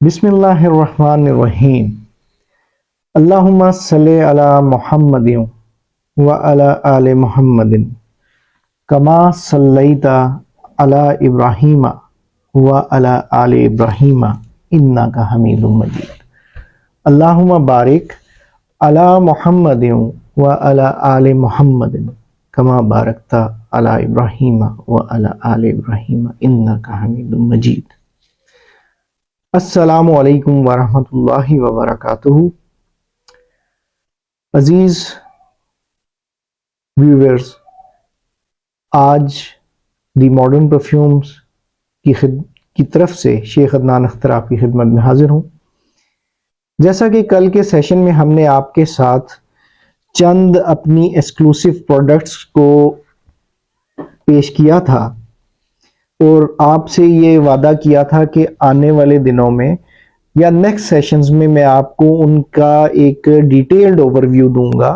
बिस्मिल्लाहिर्रहमानिर्रहीम। अल्लाहुम्मा सल्ली अला मुहम्मदिन व अला आले मुहम्मदिन कमा सल्लैता अला इब्राहीम व अला आले इब्राहीम इन्नका हमीदुम मजीद। अल्लाहुम्मा बारिक अला मुहम्मदिन व अला आले मुहम्मदिन कमा बारकता अला इब्राहीम व अला आले इब्राहीम इन्नका हमीदुम मजीद। अस्सलामु अलैकुम वरहमतुल्लाहि वबरकातुहू। अजीज व्यूअर्स, आज दी मॉडर्न परफ्यूम्स की तरफ से शेख अदनान अख्तर आपकी खिदमत में हाजिर हूँ। जैसा कि कल के सेशन में हमने आपके साथ चंद अपनी एक्सक्लूसिव प्रोडक्ट्स को पेश किया था और आपसे ये वादा किया था कि आने वाले दिनों में या नेक्स्ट सेशंस में मैं आपको उनका एक डिटेल्ड ओवरव्यू दूंगा,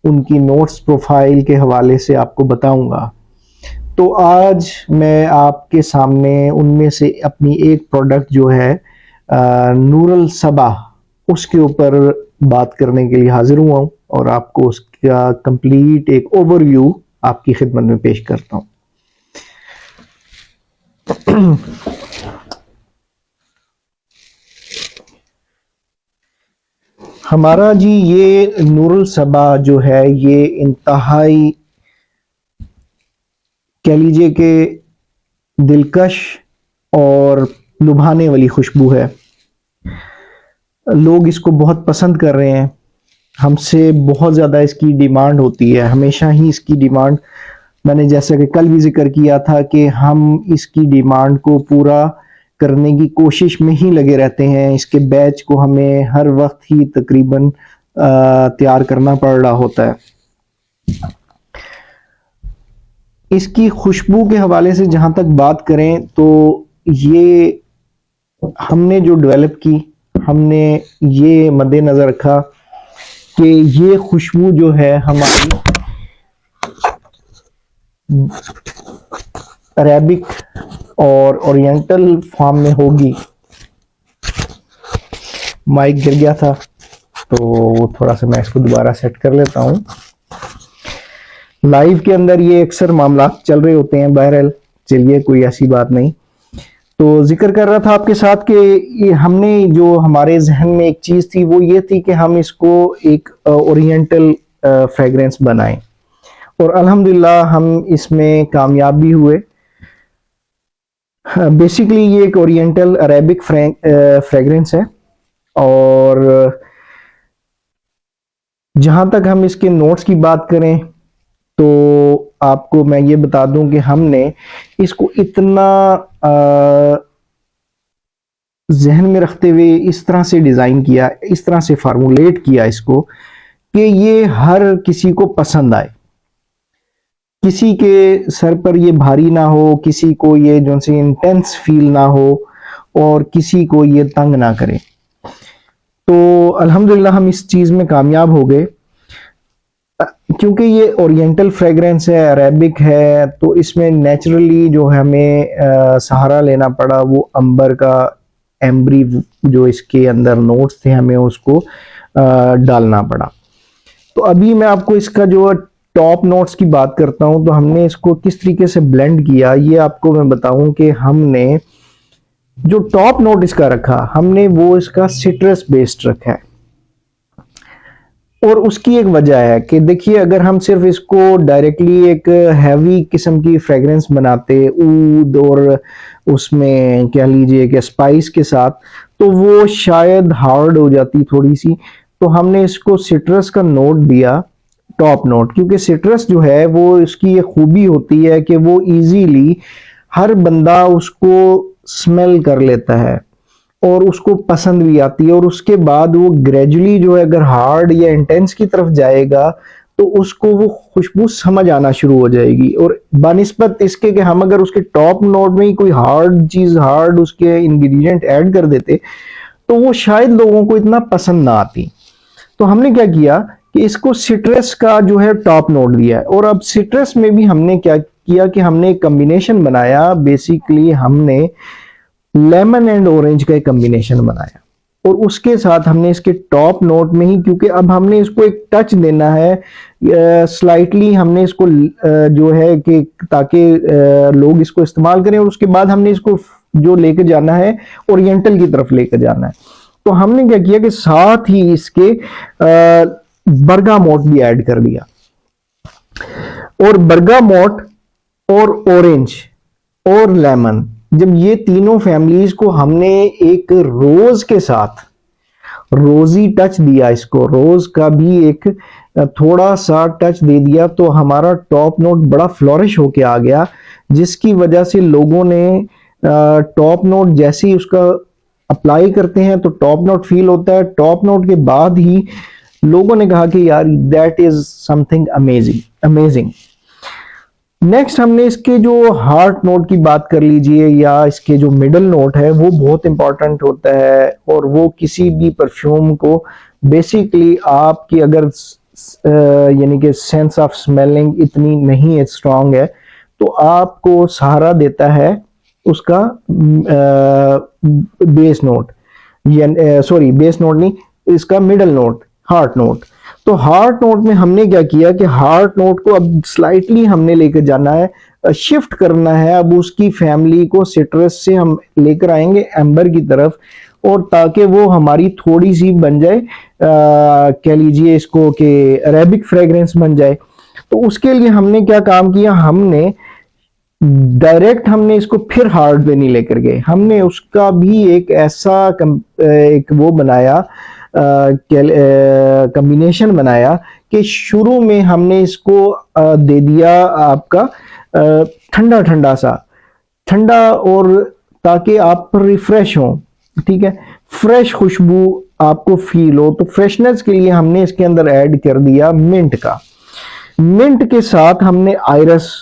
उनकी नोट्स प्रोफाइल के हवाले से आपको बताऊंगा। तो आज मैं आपके सामने उनमें से अपनी एक प्रोडक्ट जो है नूरुल सबा, उसके ऊपर बात करने के लिए हाजिर हुआ हूँ और आपको उसका कंप्लीट एक ओवरव्यू आपकी खिदमत में पेश करता हूँ। हमारा जी ये नूरुल सबा जो है ये इंतहाई कह लीजिए कि दिलकश और लुभाने वाली खुशबू है। लोग इसको बहुत पसंद कर रहे हैं, हमसे बहुत ज़्यादा इसकी डिमांड होती है, हमेशा ही इसकी डिमांड, मैंने जैसा कि कल भी जिक्र किया था कि हम इसकी डिमांड को पूरा करने की कोशिश में ही लगे रहते हैं। इसके बैच को हमें हर वक्त ही तकरीबन तैयार करना पड़ रहा होता है। इसकी खुशबू के हवाले से जहां तक बात करें तो ये हमने जो डेवलप की, हमने ये मद्देनजर रखा कि ये खुशबू जो है हमारी अरेबिक और ओरिएंटल फॉर्म में होगी। माइक गिर गया था तो थोड़ा सा मैं इसको दोबारा सेट कर लेता हूँ। लाइव के अंदर ये अक्सर मामला चल रहे होते हैं, बहरहाल चलिए कोई ऐसी बात नहीं। तो जिक्र कर रहा था आपके साथ कि हमने जो हमारे जहन में एक चीज थी वो ये थी कि हम इसको एक ओरिएंटल फ्रेग्रेंस बनाएं और अल्हम्दुलिल्लाह हम इसमें कामयाब भी हुए। बेसिकली ये एक ओरिएंटल अरेबिक फ्रेग्रेंस है और जहां तक हम इसके नोट्स की बात करें तो आपको मैं ये बता दूं कि हमने इसको इतना जहन में रखते हुए इस तरह से डिजाइन किया, इस तरह से फार्मूलेट किया इसको कि ये हर किसी को पसंद आए, किसी के सर पर ये भारी ना हो, किसी को ये जो से इंटेंस फील ना हो और किसी को ये तंग ना करे। तो अल्हम्दुलिल्लाह हम इस चीज में कामयाब हो गए क्योंकि ये ओरिएंटल फ्रेग्रेंस है, अरेबिक है, तो इसमें नेचुरली जो हमें सहारा लेना पड़ा वो अंबर का, एम्बरी जो इसके अंदर नोट्स थे हमें उसको डालना पड़ा। तो अभी मैं आपको इसका जो टॉप नोट्स की बात करता हूं, तो हमने इसको किस तरीके से ब्लेंड किया ये आपको मैं बताऊं कि हमने जो टॉप नोट इसका रखा, हमने वो इसका सिट्रस बेस्ड रखा है। और उसकी एक वजह है कि देखिए अगर हम सिर्फ इसको डायरेक्टली एक हैवी किस्म की फ्रेग्रेंस बनाते ऊद और उसमें कह लीजिए कि स्पाइस के साथ, तो वो शायद हार्ड हो जाती थोड़ी सी। तो हमने इसको सिट्रस का नोट दिया, टॉप नोट, क्योंकि सिट्रस जो है वो इसकी ये खूबी होती है कि वो इजीली हर बंदा उसको स्मेल कर लेता है और उसको पसंद भी आती है और उसके बाद वो ग्रेजुअली जो है अगर हार्ड या इंटेंस की तरफ जाएगा तो उसको वो खुशबू समझ आना शुरू हो जाएगी। और बानिस्बत इसके कि हम अगर उसके टॉप नोट में ही कोई हार्ड चीज, हार्ड उसके इंग्रेडिएंट ऐड कर देते तो वो शायद लोगों को इतना पसंद ना आती। तो हमने क्या किया कि इसको सिट्रस का जो है टॉप नोट दिया है। और अब सिट्रस में भी हमने क्या किया कि हमने एक कॉम्बिनेशन बनाया। बेसिकली हमने लेमन एंड ऑरेंज का एक कॉम्बिनेशन बनाया, और उसके साथ हमने इसके टॉप नोट में ही, क्योंकि अब हमने इसको एक टच देना है स्लाइटली, हमने इसको जो है कि ताकि लोग इसको इस्तेमाल करें, और उसके बाद हमने इसको जो लेकर जाना है ओरिएंटल की तरफ लेकर जाना है। तो हमने क्या किया कि साथ ही इसके बर्गामोट भी ऐड कर दिया, और बर्गामोट और ऑरेंज और लेमन, जब ये तीनों फैमिलीज को हमने एक रोज के साथ रोजी टच दिया, इसको रोज का भी एक थोड़ा सा टच दे दिया, तो हमारा टॉप नोट बड़ा फ्लोरिश होके आ गया, जिसकी वजह से लोगों ने टॉप नोट जैसे ही उसका अप्लाई करते हैं तो टॉप नोट फील होता है। टॉप नोट के बाद ही लोगों ने कहा कि यार that is something amazing amazing. Next हमने इसके जो हार्ट नोट की बात कर लीजिए, या इसके जो मिडल नोट है वो बहुत इंपॉर्टेंट होता है, और वो किसी भी परफ्यूम को बेसिकली आपकी अगर यानी कि सेंस ऑफ स्मेलिंग इतनी नहीं स्ट्रांग है तो आपको सहारा देता है उसका base note, sorry base note नहीं, इसका मिडल नोट, हार्ट नोट। तो हार्ट नोट में हमने क्या किया कि हार्ट नोट को अब स्लाइटली हमने लेकर जाना है, शिफ्ट करना है, अब उसकी फैमिली को सिट्रस से हम लेकर आएंगे एम्बर की तरफ, और ताकि वो हमारी थोड़ी सी बन जाए, कह लीजिए इसको कि अरेबिक फ्रेग्रेंस बन जाए। तो उसके लिए हमने क्या काम किया, हमने डायरेक्ट हमने इसको फिर हार्ड पे नहीं लेकर गए, हमने उसका भी एक ऐसा एक वो बनाया, कॉम्बिनेशन बनाया कि शुरू में हमने इसको दे दिया आपका ठंडा ठंडा सा, ठंडा, और ताकि आप रिफ्रेश हो, ठीक है, फ्रेश खुशबू आपको फील हो। तो फ्रेशनेस के लिए हमने इसके अंदर ऐड कर दिया मिंट का, मिंट के साथ हमने आयरस,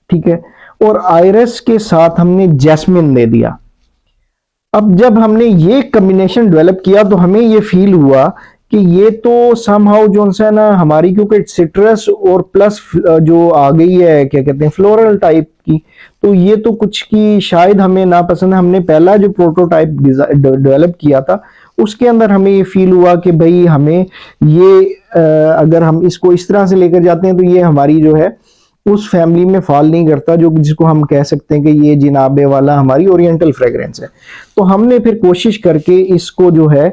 ठीक है, और आयरस के साथ हमने जैस्मिन दे दिया। अब जब हमने ये कॉम्बिनेशन डेवलप किया तो हमें ये फील हुआ कि ये तो समहाउ जो है ना हमारी, क्योंकि सिट्रस और प्लस जो आ गई है क्या कहते हैं फ्लोरल टाइप की, तो ये तो कुछ की शायद हमें ना पसंद है। हमने पहला जो प्रोटोटाइप डेवलप किया था उसके अंदर हमें ये फील हुआ कि भाई हमें ये अगर हम इसको इस तरह से लेकर जाते हैं तो ये हमारी जो है उस फैमिली में फॉल नहीं करता, जो जिसको हम कह सकते हैं कि ये जिनाबे वाला हमारी ओरिएंटल फ्रेग्रेंस है। तो हमने फिर कोशिश करके इसको जो है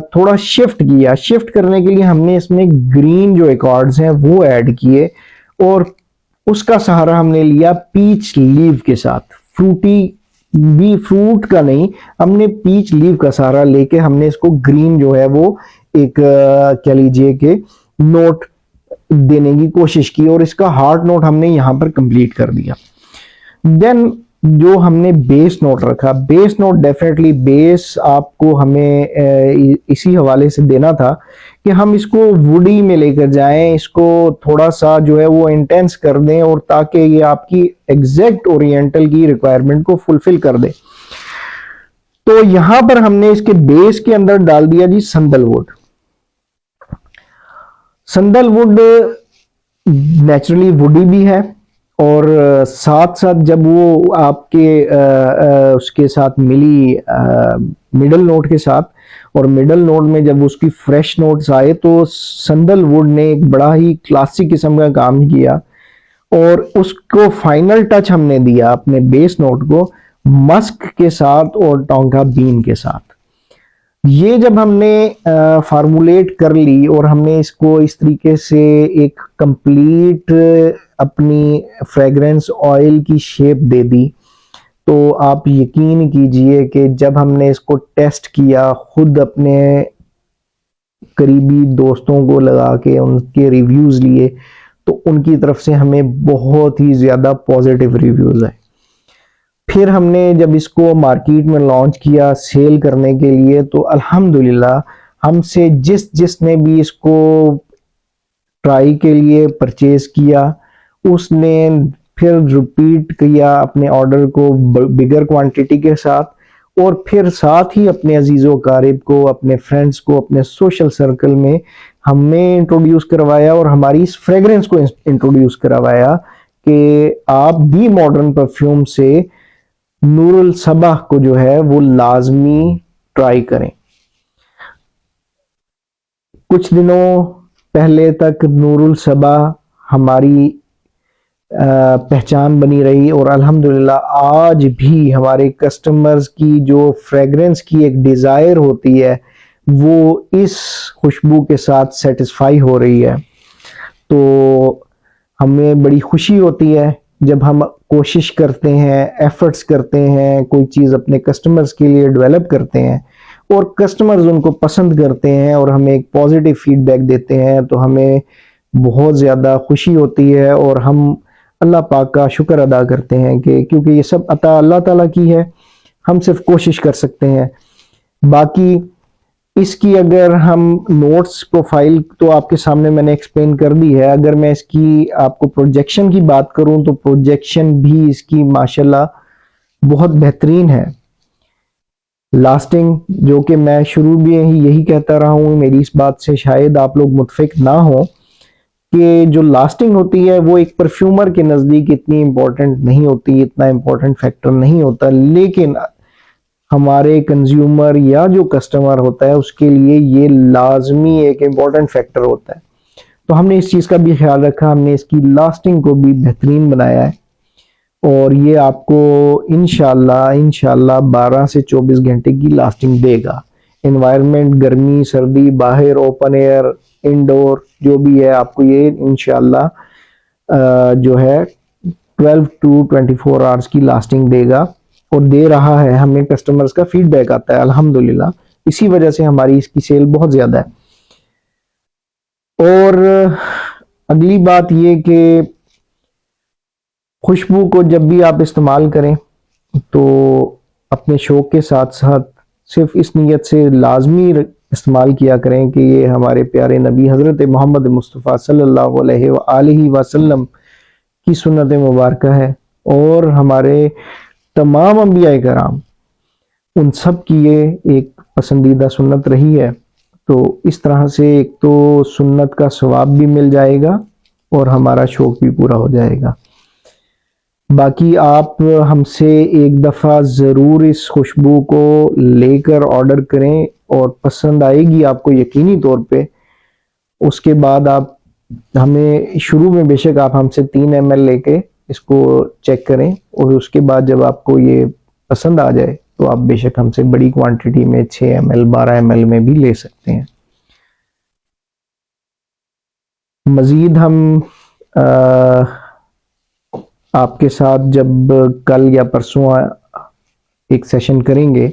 थोड़ा शिफ्ट किया। शिफ्ट करने के लिए हमने इसमें ग्रीन जो एकॉर्ड्स हैं वो ऐड किए, और उसका सहारा हमने लिया पीच लीव के साथ, फ्रूटी भी फ्रूट का नहीं, हमने पीच लीव का सहारा लेके हमने इसको ग्रीन जो है वो एक कह लीजिए कि नोट देने की कोशिश की, और इसका हार्ट नोट हमने यहां पर कंप्लीट कर दिया। देन जो हमने बेस नोट रखा, बेस नोट डेफिनेटली बेस आपको हमें इसी हवाले से देना था कि हम इसको वुडी में लेकर जाएं, इसको थोड़ा सा जो है वो इंटेंस कर दें, और ताकि ये आपकी एग्जैक्ट ओरिएंटल की रिक्वायरमेंट को फुलफिल कर दे। तो यहां पर हमने इसके बेस के अंदर डाल दिया जी संदलवुड। संदलवुड नेचुरली वुडी भी है, और साथ साथ जब वो आपके उसके साथ मिली मिडल नोट के साथ, और मिडल नोट में जब उसकी फ्रेश नोट्स आए तो संदलवुड ने एक बड़ा ही क्लासिक किस्म का काम किया, और उसको फाइनल टच हमने दिया अपने बेस नोट को मस्क के साथ और टोंका बीन के साथ। ये जब हमने फार्मूलेट कर ली और हमने इसको इस तरीके से एक कंप्लीट अपनी फ्रेग्रेंस ऑयल की शेप दे दी, तो आप यकीन कीजिए कि जब हमने इसको टेस्ट किया, खुद अपने करीबी दोस्तों को लगा के उनके रिव्यूज लिए, तो उनकी तरफ से हमें बहुत ही ज्यादा पॉजिटिव रिव्यूज आए। फिर हमने जब इसको मार्केट में लॉन्च किया सेल करने के लिए, तो अल्हम्दुलिल्लाह हमसे जिसने भी इसको ट्राई के लिए परचेज किया, उसने फिर रिपीट किया अपने ऑर्डर को बिगर क्वांटिटी के साथ, और फिर साथ ही अपने अजीज़ों कारिब को, अपने फ्रेंड्स को, अपने सोशल सर्कल में हमने इंट्रोड्यूस करवाया, और हमारी इस फ्रेग्रेंस को इंट्रोड्यूस करवाया कि आप भी मॉडर्न परफ्यूम से नूरुल सबा को जो है वो लाजमी ट्राई करें। कुछ दिनों पहले तक नूरुल सबा हमारी पहचान बनी रही और अल्हम्दुलिल्लाह आज भी हमारे कस्टमर्स की जो फ्रेग्रेंस की एक डिज़ायर होती है वो इस खुशबू के साथ सेटिस्फाई हो रही है। तो हमें बड़ी खुशी होती है जब हम कोशिश करते हैं, एफर्ट्स करते हैं, कोई चीज़ अपने कस्टमर्स के लिए डेवलप करते हैं और कस्टमर्स उनको पसंद करते हैं और हमें एक पॉजिटिव फीडबैक देते हैं, तो हमें बहुत ज़्यादा खुशी होती है और हम अल्लाह पाक का शुक्र अदा करते हैं कि क्योंकि ये सब अता अल्लाह ताला की है, हम सिर्फ कोशिश कर सकते हैं। बाकी इसकी अगर हम नोट्स प्रोफाइल तो आपके सामने मैंने एक्सप्लेन कर दी है। अगर मैं इसकी आपको प्रोजेक्शन की बात करूं तो प्रोजेक्शन भी इसकी माशाल्लाह बहुत बेहतरीन है। लास्टिंग, जो कि मैं शुरू भी यही कहता रहा हूं, मेरी इस बात से शायद आप लोग मुतफिक ना हो कि जो लास्टिंग होती है वो एक परफ्यूमर के नज़दीक इतनी इम्पोर्टेंट नहीं होती, इतना इम्पोर्टेंट फैक्टर नहीं होता, लेकिन हमारे कंज्यूमर या जो कस्टमर होता है उसके लिए ये लाजमी एक इम्पोर्टेंट फैक्टर होता है। तो हमने इस चीज़ का भी ख्याल रखा, हमने इसकी लास्टिंग को भी बेहतरीन बनाया है और ये आपको इंशाल्लाह 12 से 24 घंटे की लास्टिंग देगा। एनवायरनमेंट, गर्मी सर्दी, बाहर ओपन एयर, इंडोर जो भी है, आपको ये इंशाल्लाह जो है 12 टू 24 आवर्स की लास्टिंग देगा और दे रहा है। हमें कस्टमर्स का फीडबैक आता है अल्हम्दुलिल्लाह, इसी वजह से हमारी इसकी सेल बहुत ज्यादा है। और अगली बात ये कि खुशबू को जब भी आप इस्तेमाल करें तो अपने शौक के साथ साथ सिर्फ इस नीयत से लाजमी इस्तेमाल किया करें कि ये हमारे प्यारे नबी हज़रत मोहम्मद मुस्तफ़ा सल्लल्लाहु अलैहि वसल्लम की सुन्नत मुबारक है और हमारे तमाम अंबिया कराम उन सब की ये एक पसंदीदा सुन्नत रही है। तो इस तरह से एक तो सुन्नत का सवाब भी मिल जाएगा और हमारा शौक भी पूरा हो जाएगा। बाकी आप हमसे एक दफ़ा ज़रूर इस खुशबू को लेकर ऑर्डर करें और पसंद आएगी आपको यकीनी तौर पे। उसके बाद आप हमें शुरू में बेशक आप हमसे 3 ml लेके इसको चेक करें और उसके बाद जब आपको ये पसंद आ जाए तो आप बेशक हमसे बड़ी क्वांटिटी में 6 ml 12 ml में भी ले सकते हैं। मज़ीद हम आपके साथ जब कल या परसों एक सेशन करेंगे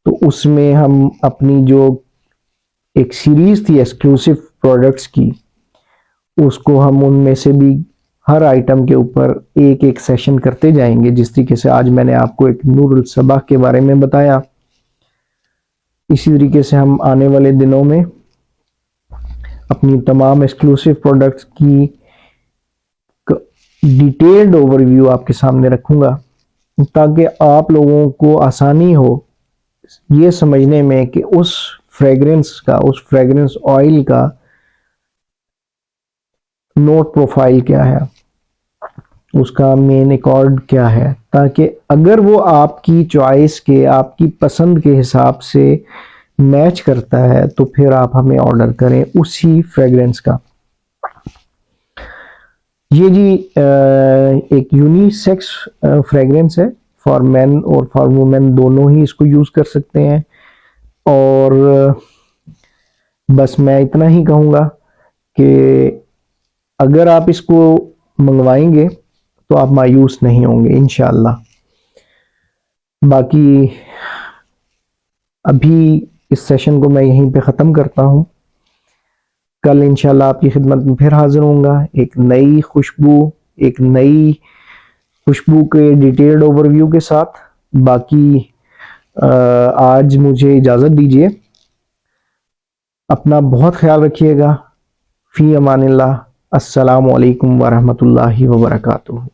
तो उसमें हम अपनी जो एक सीरीज थी एक्सक्लूसिव प्रोडक्ट्स की, उसको हम उनमें से भी हर आइटम के ऊपर एक एक सेशन करते जाएंगे। जिस तरीके से आज मैंने आपको एक नूरुल सबा के बारे में बताया, इसी तरीके से हम आने वाले दिनों में अपनी तमाम एक्सक्लूसिव प्रोडक्ट्स की डिटेल्ड ओवरव्यू आपके सामने रखूंगा ताकि आप लोगों को आसानी हो ये समझने में कि उस फ्रेग्रेंस ऑयल का नोट प्रोफाइल क्या है, उसका मेन अकॉर्ड क्या है, ताकि अगर वो आपकी चॉइस के, आपकी पसंद के हिसाब से मैच करता है तो फिर आप हमें ऑर्डर करें उसी फ्रेग्रेंस का। ये जी एक यूनिसेक्स फ्रेग्रेंस है, फॉर मेन और फॉर वुमेन दोनों ही इसको यूज कर सकते हैं। और बस मैं इतना ही कहूँगा कि अगर आप इसको मंगवाएंगे तो आप मायूस नहीं होंगे इंशाल्लाह। बाकी अभी इस सेशन को मैं यहीं पे ख़त्म करता हूँ। कल इंशाल्लाह आपकी खिदमत में फिर हाजिर होऊंगा एक नई खुशबू के डिटेल्ड ओवरव्यू के साथ। बाकी आज मुझे इजाज़त दीजिए, अपना बहुत ख्याल रखिएगा। फी अमानिल्लाह। अस्सलामु अलैकुम वरहमतुल्लाहि वबरकातुहू।